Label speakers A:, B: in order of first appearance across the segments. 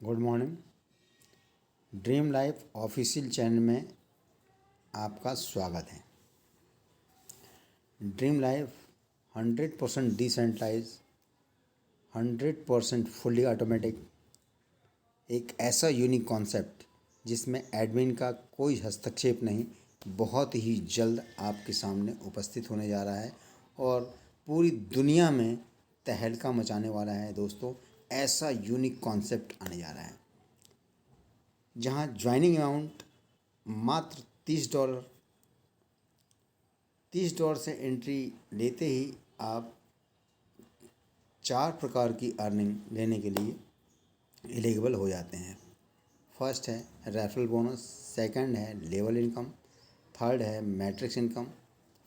A: Good morning. Dream Life official channel में आपका स्वागत है। Dream Life 100% decentralise, 100% fully automatic, एक ऐसा यूनिक कॉन्सेप्ट जिसमें एडमिन का कोई हस्तक्षेप नहीं, बहुत ही जल्द आपके सामने उपस्थित होने जा रहा है और पूरी दुनिया में तहलका मचाने वाला है। दोस्तों, ऐसा यूनिक कॉन्सेप्ट आने जा रहा है जहां ज्वाइनिंग अमाउंट मात्र $30, $30 से एंट्री लेते ही आप 4 प्रकार की अर्निंग लेने के लिए एलिजिबल हो जाते हैं। फर्स्ट है रेफरल बोनस, सेकंड है लेवल इनकम, थर्ड है मैट्रिक्स इनकम,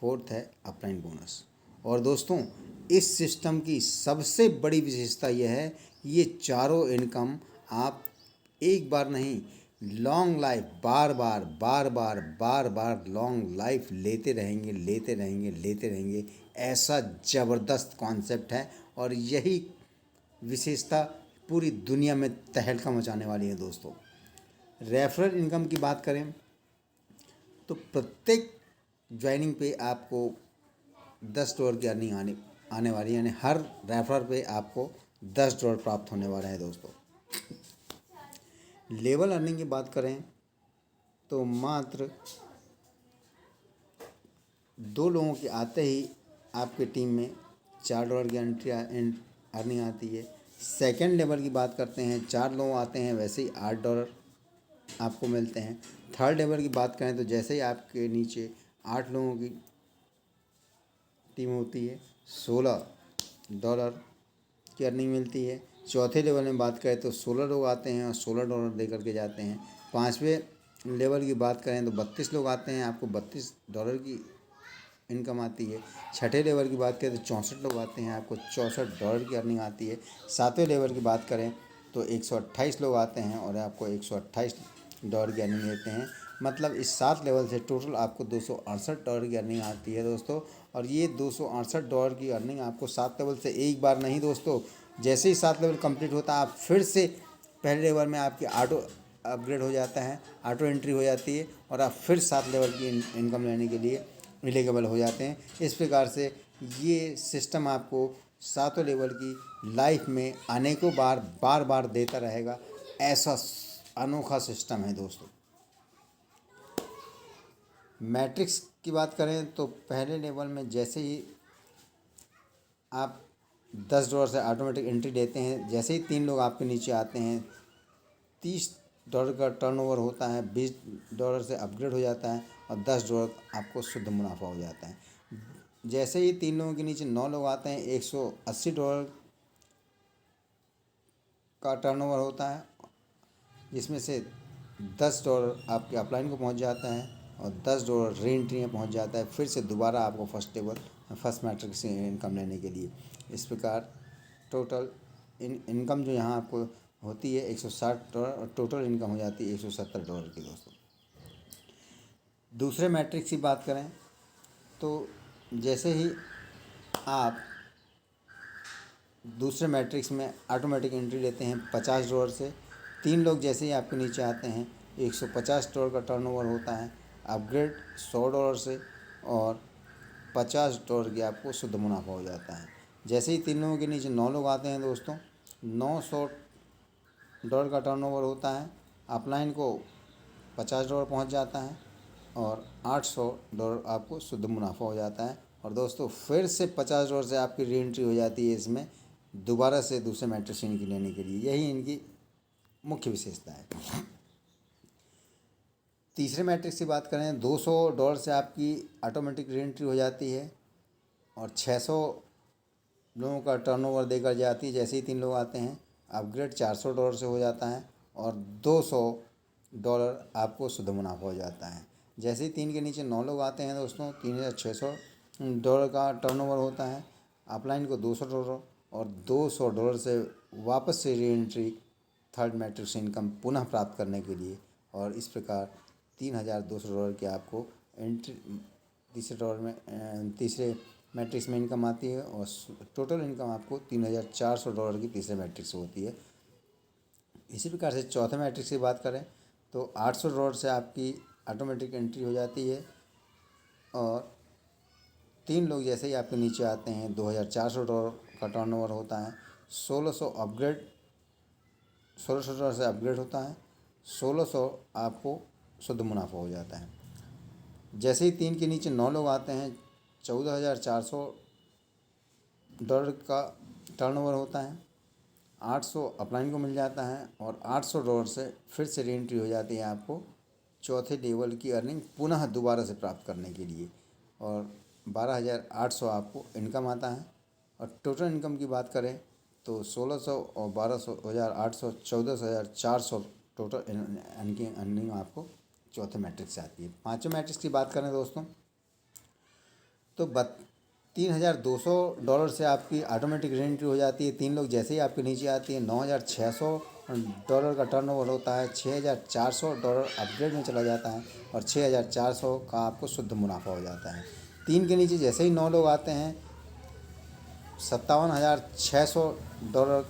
A: फोर्थ है अपलाइन बोनस। और दोस्तों, इस सिस्टम की सबसे बड़ी विशेषता यह है, ये चारों इनकम आप एक बार नहीं, लॉन्ग लाइफ बार बार लॉन्ग लाइफ लेते रहेंगे। ऐसा ज़बरदस्त कॉन्सेप्ट है और यही विशेषता पूरी दुनिया में तहलका मचाने वाली है। दोस्तों, रेफरल इनकम की बात करें तो प्रत्येक ज्वाइनिंग पे आपको $10 की अर्निंग आने वाली है, यानी हर रेफरल पे आपको $10 प्राप्त होने वाला है। दोस्तों, लेवल अर्निंग की बात करें तो मात्र 2 लोगों के आते ही आपकी टीम में $4 की अर्निंग आती है। सेकंड लेवल की बात करते हैं, 4 लोग आते हैं, वैसे ही $8 आपको मिलते हैं। थर्ड लेवल की बात करें तो जैसे ही आपके नीचे 8 लोगों की टीम होती है, $16 की अर्निंग मिलती है। चौथे लेवल में बात करें तो 16 लोग आते हैं और $16 दे करके जाते हैं। पाँचवें लेवल की बात करें तो 32 लोग आते हैं, आपको $32 की इनकम आती है। छठे लेवल की बात करें तो 64 लोग आते हैं, आपको $64 की अर्निंग आती है। सातवें लेवल की बात करें तो 128 लोग आते हैं और आपको $128 की अर्निंग देते हैं। मतलब इस 7 लेवल से टोटल आपको $268 की अर्निंग आती है। दोस्तों, और ये $268 की अर्निंग आपको 7 लेवल से एक बार नहीं दोस्तों, जैसे ही 7 लेवल कंप्लीट होता है आप फिर से पहले लेवल में आपकी ऑटो अपग्रेड हो जाता है, ऑटो एंट्री हो जाती है और आप फिर 7 लेवल की इनकम लेने के लिए एलिजिबल हो जाते हैं। इस प्रकार से ये सिस्टम आपको 7 लेवल की लाइफ में अनेकों बार देता रहेगा। ऐसा अनोखा सिस्टम है। दोस्तों, मैट्रिक्स की बात करें तो पहले लेवल में जैसे ही आप $10 से ऑटोमेटिक एंट्री लेते हैं, जैसे ही 3 लोग आपके नीचे आते हैं, $30 का टर्नओवर होता है, $20 से अपग्रेड हो जाता है और $10 आपको शुद्ध मुनाफा हो जाता है। जैसे ही 3 लोगों के नीचे 9 लोग आते हैं, $180 का टर्नओवर होता है, जिसमें से $10 आपके अपलाइन को पहुंच जाता है और $10 री एंट्री में पहुँच जाता है, फिर से दोबारा आपको फर्स्ट मैट्रिक से इनकम लेने के लिए। इस प्रकार टोटल इनकम जो यहाँ आपको होती है $160 और टोटल इनकम हो जाती है $170 की। दोस्तों, दूसरे मैट्रिक्स की बात करें तो जैसे ही आप दूसरे मैट्रिक्स में ऑटोमेटिक एंट्री लेते हैं $50 से, 3 लोग जैसे ही आपके नीचे आते हैं, $150 का टर्नओवर होता है, अपग्रेड $100 से और $50 की आपको शुद्ध मुनाफा हो जाता है। जैसे ही 3 लोगों के नीचे 9 लोग आते हैं दोस्तों, $900 का टर्नओवर होता है, अपलाइन को $50 पहुंच जाता है और $800 आपको शुद्ध मुनाफा हो जाता है। और दोस्तों, फिर से $50 से आपकी री एंट्री हो जाती है इसमें दोबारा से दूसरे मैट्रिक्स इनकी लेने के लिए। यही इनकी मुख्य विशेषता है। तीसरे मैट्रिक्स की बात करें, $200 से आपकी ऑटोमेटिक री एंट्री हो जाती है और 600 लोगों का टर्नओवर देकर जाती है। जैसे ही 3 लोग आते हैं, अपग्रेड $400 से हो जाता है और $200 आपको शुद्ध मुनाफा हो जाता है। जैसे ही 3 के नीचे 9 लोग आते हैं दोस्तों, $3600 का टर्नओवर होता है, अपलाइन को $200 और $200 से वापस से re entry third matrix income पुनः प्राप्त करने के लिए। और इस प्रकार $3200 की आपको एंट्री तीसरे मैट्रिक्स में इनकम आती है और टोटल इनकम आपको $3400 की तीसरे मैट्रिक्स होती है। इसी प्रकार से चौथे मैट्रिक्स की बात करें तो $800 से आपकी ऑटोमेटिक एंट्री हो जाती है। और 3 लोग जैसे ही आपके नीचे आते हैं $2400 का टर्नओवर होता है। 1600 से अपग्रेड होता है। 1600 आपको शुद्ध मुनाफा हो जाता है। जैसे ही 3 के नीचे 9 लोग आते हैं $14,400 का टर्नओवर होता है। 800 अपलाइन को मिल जाता है और $800 से फिर से री एंट्री हो जाती है आपको चौथे लेवल की अर्निंग पुनः दोबारा से प्राप्त करने के लिए। और 12,800 आपको इनकम आता है। और टोटल इनकम की बात करें तो 1600 और 12,800 14,400 टोटल अर्निंग आपको चौथे मैट्रिक्स से आती है। पाँचवें मैट्रिक्स की बात करें दोस्तों तो $3,200 से आपकी ऑटोमेटिक री एंट्री हो जाती है। 3 लोग जैसे ही आपके नीचे आती है $9,600 का टर्नओवर होता है। $6,400 अपग्रेड में चला जाता है और 6,400 का आपको शुद्ध मुनाफा हो जाता है। 3 के नीचे जैसे ही 9 लोग आते हैं $57,600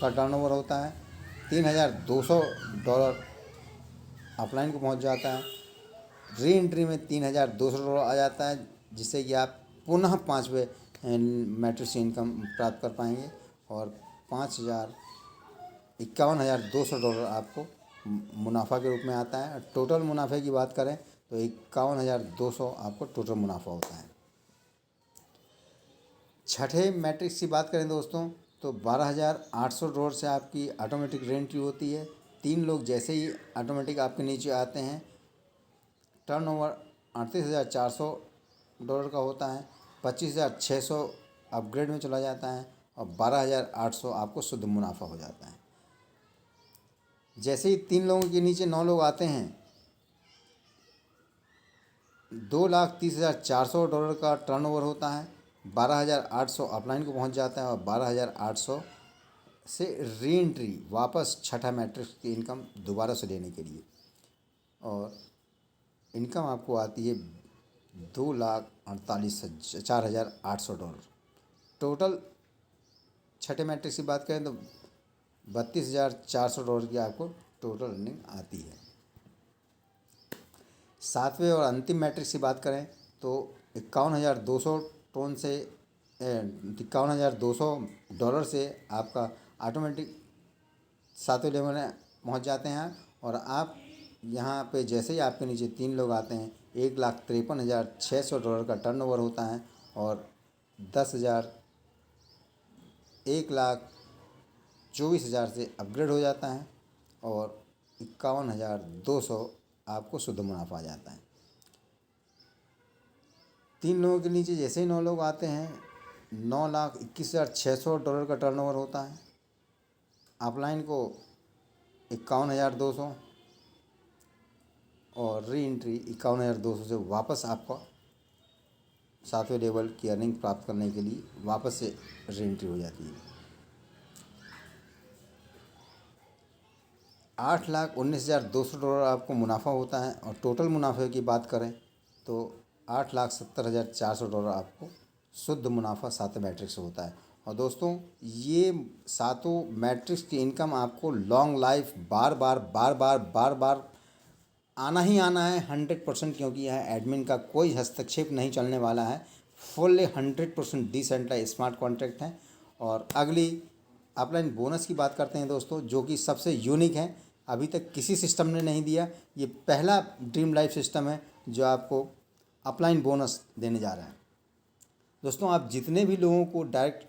A: का टर्नओवर होता है। $3,200 अपलाइन को पहुंच जाता है। री एंट्री में $3,200 आ जाता है, जिससे कि आप पुनः 5वें मैट्रिक्स से इनकम प्राप्त कर पाएंगे और $51,200 आपको मुनाफा के रूप में आता है। टोटल मुनाफे की बात करें तो 51,200 आपको टोटल मुनाफा होता है। छठे मैट्रिक्स की बात करें दोस्तों तो $12,800 से आपकी ऑटोमेटिक री एंट्री होती है। 3 लोग जैसे ही ऑटोमेटिक आपके नीचे आते हैं टर्नओवर $38,400 का होता है। 25,600 अपग्रेड में चला जाता है और 12,800 आपको शुद्ध मुनाफा हो जाता है। जैसे ही 3 लोगों के नीचे 9 लोग आते हैं $2,30,400 का टर्नओवर होता है। 12,800 अपलाइन को पहुंच जाता है और 12,800 से री एंट्री वापस छठा मैट्रिक्स की इनकम दोबारा से लेने के लिए। और इनकम आपको आती है $2,48,400। टोटल छठे मैट्रिक्स की बात करें तो $32,400 की आपको टोटल अर्निंग आती है। सातवें और अंतिम मैट्रिक्स की बात करें तो $51,200 से आपका ऑटोमेटिक सातवें लेवल में पहुंच जाते हैं। और आप यहाँ पे जैसे ही आपके नीचे 3 लोग आते हैं $1,53,600 का टर्नओवर होता है और 1,24,000 से अपग्रेड हो जाता है और 51,200 आपको शुद्ध मुनाफा आ जाता है। 3 लोगों के नीचे जैसे ही 9 लोग आते हैं $9,21,600 का टर्नओवर होता है। अपलाइन को 51,200 और री एंट्री 51,200 से वापस आपका सातवें लेवल की अर्निंग प्राप्त करने के लिए वापस से री एंट्री हो जाती है। $8,19,200 आपको मुनाफा होता है। और टोटल मुनाफे की बात करें तो $8,70,400 आपको शुद्ध मुनाफा सातवें मैट्रिक्स से होता है। और दोस्तों ये सातों मैट्रिक्स की इनकम आपको लॉन्ग लाइफ बार बार आना ही आना है 100%, क्योंकि यह एडमिन का कोई हस्तक्षेप नहीं चलने वाला है। फुल्ली 100% डिसेंट्रलाइज्ड स्मार्ट कॉन्ट्रैक्ट है। और अगली अपलाइन बोनस की बात करते हैं दोस्तों, जो कि सबसे यूनिक है, अभी तक किसी सिस्टम ने नहीं दिया। ये पहला ड्रीम लाइफ सिस्टम है जो आपको अपलाइन बोनस देने जा रहा है। दोस्तों आप जितने भी लोगों को डायरेक्ट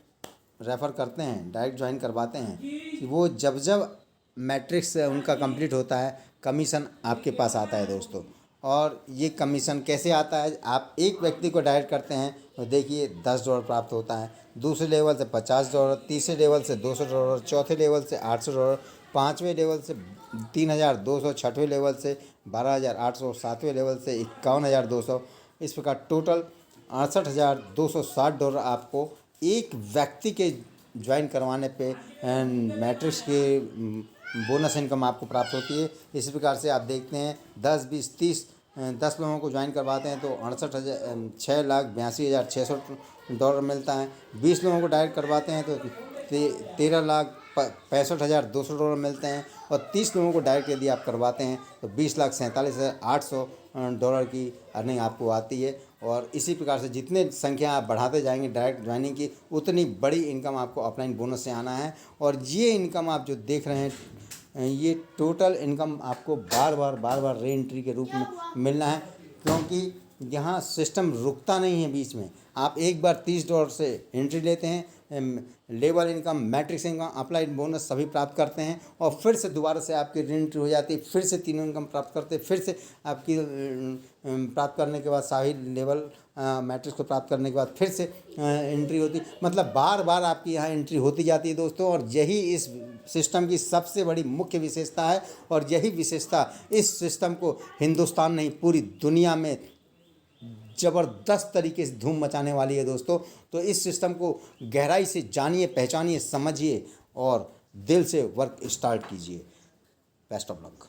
A: रेफ़र करते हैं, डायरेक्ट ज्वाइन करवाते हैं, कि वो जब जब मैट्रिक्स उनका कंप्लीट होता है कमीशन आपके पास आता है दोस्तों। और ये कमीशन कैसे आता है, आप एक व्यक्ति को डायरेक्ट करते हैं तो देखिए $10 प्राप्त होता है। दूसरे लेवल से $50, तीसरे लेवल से $200, चौथे लेवल से $800, पाँचवें लेवल से 3,200, छठवें लेवल से 12,800, सातवें लेवल से 51,200। इस प्रकार टोटल $68,260 आपको एक व्यक्ति के ज्वाइन करवाने पे मैट्रिक्स के बोनस इनकम आपको प्राप्त होती है। इसी प्रकार से आप देखते हैं 10, 20, 30 10 लोगों को ज्वाइन करवाते हैं तो $6,82,600 मिलता है। 20 लोगों को डायरेक्ट करवाते हैं तो $65,200 मिलते हैं, और 30 लोगों को डायरेक्ट यदि आप करवाते हैं तो $20,47,800 की अर्निंग आपको आती है। और इसी प्रकार से जितने संख्या आप बढ़ाते जाएंगे डायरेक्ट ज्वाइनिंग की, उतनी बड़ी इनकम आपको अपलाइन बोनस से आना है। और ये इनकम आप जो देख रहे हैं, ये टोटल इनकम आपको बार बार री एंट्री के रूप में मिलना है, क्योंकि यहाँ सिस्टम रुकता नहीं है बीच में। आप एक बार $30 से एंट्री लेते हैं, level income, matrix income, applied bonus सभी प्राप्त करते हैं, और फिर से दोबारा से आपकी री एंट्री हो जाती है, फिर से तीनों इनकम प्राप्त करते हैं, फिर से आपकी प्राप्त करने के बाद सभी लेवल मैट्रिक्स को प्राप्त करने के बाद फिर से एंट्री होती, मतलब बार बार आपकी यहाँ एंट्री होती जाती है दोस्तों। और यही इस सिस्टम की सबसे बड़ी मुख्य विशेषता है, और यही विशेषता इस सिस्टम को हिंदुस्तान नहीं पूरी दुनिया में ज़बरदस्त तरीके से धूम मचाने वाली है दोस्तों। तो इस सिस्टम को गहराई से जानिए, पहचानिए, समझिए और दिल से वर्क स्टार्ट कीजिए। Best of luck.